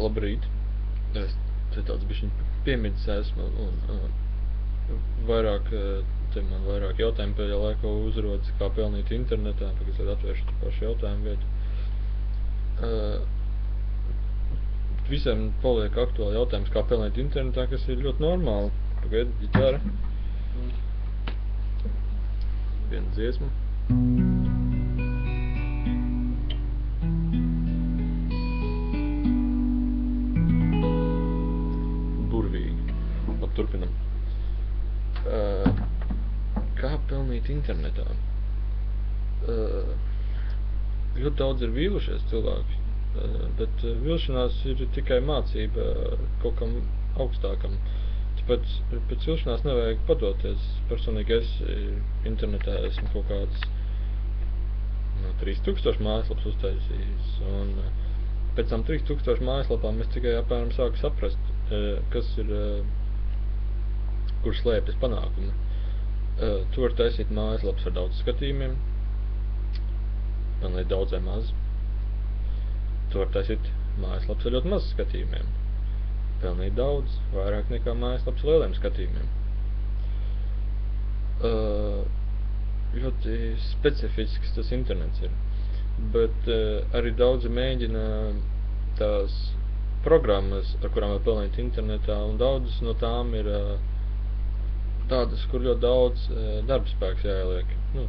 Labrīt. Es te tāds bišķiņ piemidzis esmu un vairāk, te man vairāk jautājumu pēdējā laikā uzrodas, kā pelnīt internetā, tagad tad atvēršu pašu jautājumu vietu. Visiem paliek aktuāli jautājums, kā pelnīt internetā, kas ir ļoti normāli. Pagaid, ģitāra. Viena dziesma. Burvīgi. Labi, turpinam. Kā pelnīt internetā? Ļoti daudz ir vīlušies cilvēki, bet vilšanās ir tikai mācība kaut kam augstākam. Tāpēc pēc vilšanās nevajag padoties. Personīgi es internetā esmu kaut kādas 3000 mājaslapas uztaisījis, un pēc tam 3000 mājaslapām es tikai apmēram sāku saprast, kas ir, kur slēpjas panākumi. Tu vari taisīt mājaslapas ar daudz skatījumiem, pelnīt daudz vai maz. Tu vari taisīt mājaslapas ar ļoti maz skatījumiem, pelnīt daudz, vairāk nekā mājaslapas lieliem skatījumiem. Ļoti specifisks tas internets ir, bet arī daudzi mēģina tās programmas, ar kurām var pelnīt internetā, un daudzas no tām ir tādas, kur ļoti daudz darbspēks jāieliek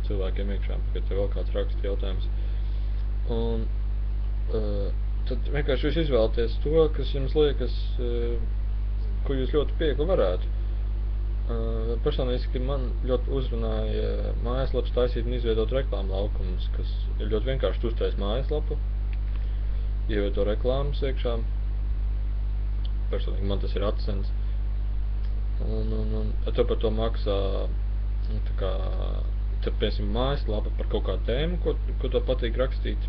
cilvēkiem iekšā, kad tev vēl kāds raksta jautājums. Un tad vienkārši jūs izvēlaties to, kas jums liekas, ko jūs ļoti viegli varētu. Personiski man ļoti uzrunāja mājaslapas taisīt un izveidot reklāmu laukumus, kas ir ļoti vienkārši. Tu uztais mājaslapu, ievieto reklāmas iekšā. Personīgi man tas ir AdSense. Un tev par to maksā, piemēram, mājaslapa par kaut kādu tēmu, ko tev patīk rakstīt.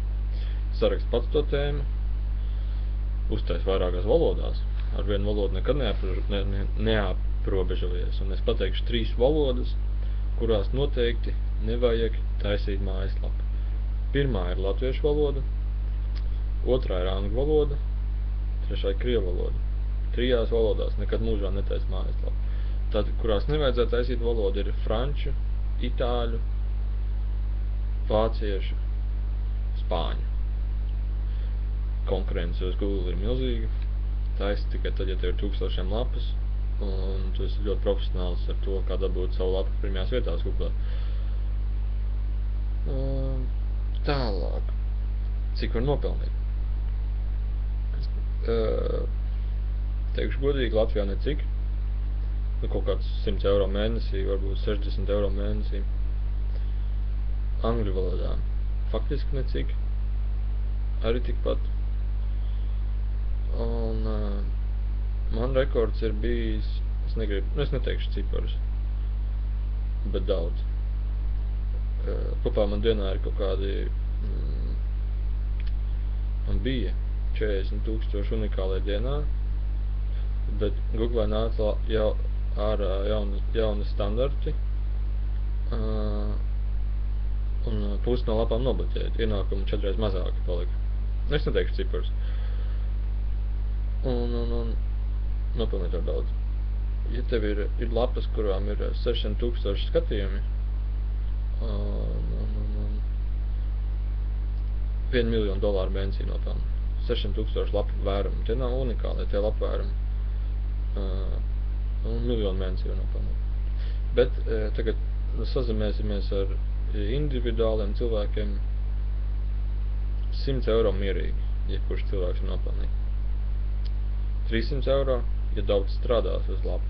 Sarakst pats to tēmu, uztais vairākās valodās. Ar vienu valodu nekad neaprobežojies. Un es pateikšu 3 valodas, kurās noteikti nevajag taisīt mājaslapu. Pirmā ir latviešu valoda, otrā ir angļu valoda, trešā ir krievu valoda. 3 valodās nekad mūžā netais mājaslapu. Tad, kurās nevajadzētu taisīt valodu, ir franču, itāļu, vāciešu, spāņu. Konkurence uz Google ir milzīga. Taisi tikai tad, ja tev ir 1000 lapas, un tu esi ļoti profesionāls ar to, kā dabūt savu lapu pirmajās vietās Google. Tālāk. Cik var nopelnīt? Teikšu godīgi, Latvijā necik. Kaut kāds 100 eiro mēnesī, varbūt 60 eiro mēnesī. Angļu valodā faktiski necik. Arī tikpat. Un man rekords ir bijis, es neteikšu ciparus, bet daudz. Kopā man dienā ir kaut kādi, man bija 40 000 unikālai dienā, bet Google nāca jau ārā jauni standarti, un pusi no lapām nobloķēja, ienākumi 4 reizes mazāki palika. Es neteikšu ciparus. Un nopelnīt ar daudz. Ja tev ir lapas, kurām ir 600 000 skatījumi, $1 miljonu mēnesī nopelna. 600 000 lapu vērumu. Tie nav unikāli, tie lapu vērumi. Un $1 miljonu mēnesī var nopelnīt. Bet tagad sazemēsimies ar individuāliem cilvēkiem. 100 eiro mierīgi, jebkurš cilvēks var nopelnīt. 300 eiro, ja daudz strādās uz lapu.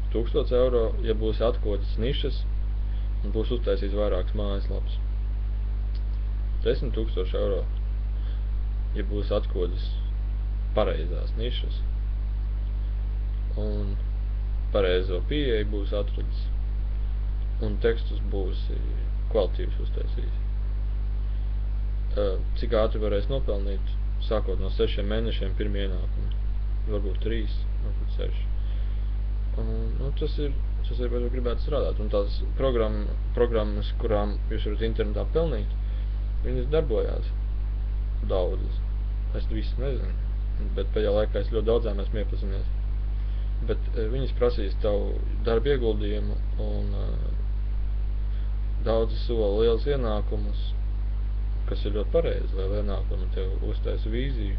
1000 eiro, ja būs atkodas nišas un būs uztaisīts vairākas mājaslapas. 10 000 eiro, ja būs atkodas pareizās nišas un pareizo pieeju būs atradis un tekstus būs kvalitīvs uztaisījis. Cik ātri varēs nopelnīt? Sākot no 6 mēnešiem pirmie ienākumi. Varbūt 3, varbūt 6. Tas ir, vai jūs gribētu strādāt. Un tās programmas, kurām jūs varat internetā pelnīt, viņas darbojās daudzas. es visu nezinu, bet pēdējā laikā es ļoti daudzām esmu iepazinies. Bet viņas prasīs tavu darba ieguldījumu un daudzi sola liels ienākumus, kas ir ļoti pareizi. Liela ienākuma tev uztaisa vīziju,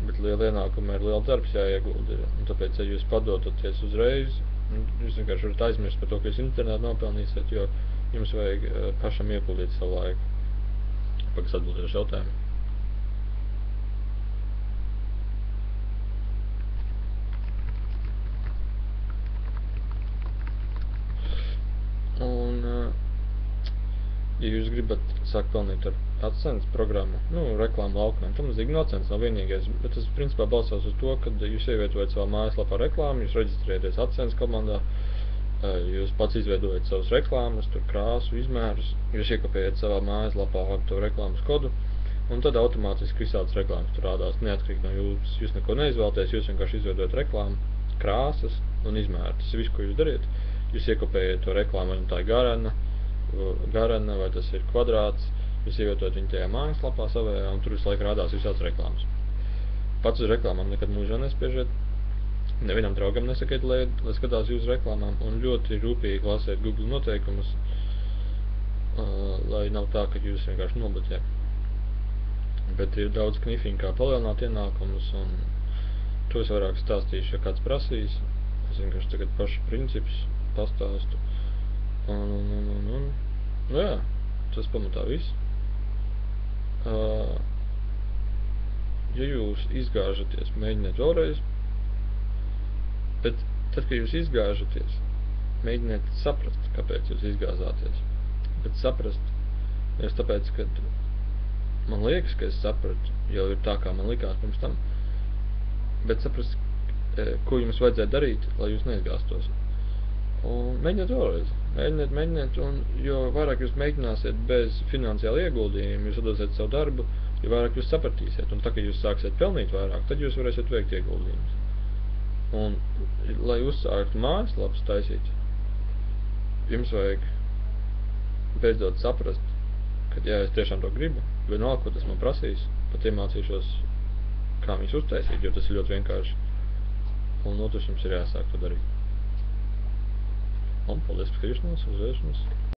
bet liela ienākuma ir liela darbs jāiegulda. Un tāpēc, ja jūs padodaties uzreiz, jūs vienkārši varat aizmirst par to, ka jūs internetā nopelnīsiet, jo jums vajag pašam ieguldīt savu laiku. Pagaidzi atbildēšu jautājumu. Un, ja jūs gribat sākt pelnīt ar AdSense programmu, reklāmu laukumiem, tam līdzīgi no AdSense nav vienīgais, bet tas principā balstās uz to, ka jūs ievietojat savā mājaslapā reklāmu, jūs reģistrējaties AdSense komandā, jūs pats izveidojat savas reklāmas, tur krāsu, izmērus, jūs iekopējat savā mājaslapā to reklāmas kodu, un tad automātiski visādas reklāmas tur rādās, neatkarīgi no jums. Jūs neko neizvēlaties, jūs vienkārši izveidojat reklāmu, krāsas un izmēru. Tas ir viss, ko jūs dariet. Jūs iekopējat to reklāmu, vai tā ir garena, vai tas ir kvadrāts, jūs ievietojat viņu tajā mājaslapā savējā, un tur visu laiku rādās visādas reklāmas. Pats uz reklāmām nekad mūžā nespiežiet, nevienam draugam nesakiet, lai skatās jūsu reklāmām, un ļoti rūpīgi lasiet Google noteikumus, lai nav tā, ka jūs vienkārši nobloķē. Bet ir daudz knifiņu, kā palielināt ienākumus, un to es vairāk stāstīšu, ja kāds prasīs. Es vienkārši tagad pašu principus pastāstu. Jā, tas pamatā viss. Ja jūs izgāžaties, mēģiniet vēlreiz, bet tad, kad jūs izgāžaties, mēģiniet saprast, kāpēc jūs izgāzāties. Bet saprast, nevis tāpēc, ka man liekas, ka es sapratu, jau ir tā, kā man likās pirms tam, bet saprast, ko jums vajadzēja darīt, lai jūs neizgāstos. Un mēģiniet vēlreiz, mēģiniet, un jo vairāk jūs mēģināsiet bez finansiāla ieguldījuma, jūs atdosiet savu darbu, jo vairāk jūs sapratīsiet, un tā, ka jūs sāksiet pelnīt vairāk, tad jūs varēsiet veikt ieguldījumus. Un, lai uzsāktu mājaslapas taisīt, jums vajag beidzot saprast, ka jā, es tiešām to gribu, vienalga, ko tas man prasīs, pat iemācīšos, kā viņus uztaisīt, jo tas ir ļoti vienkārši. Un otrs jums ir jāsāk to darīt. Un paldies par skatīšanos, uz vēršanos.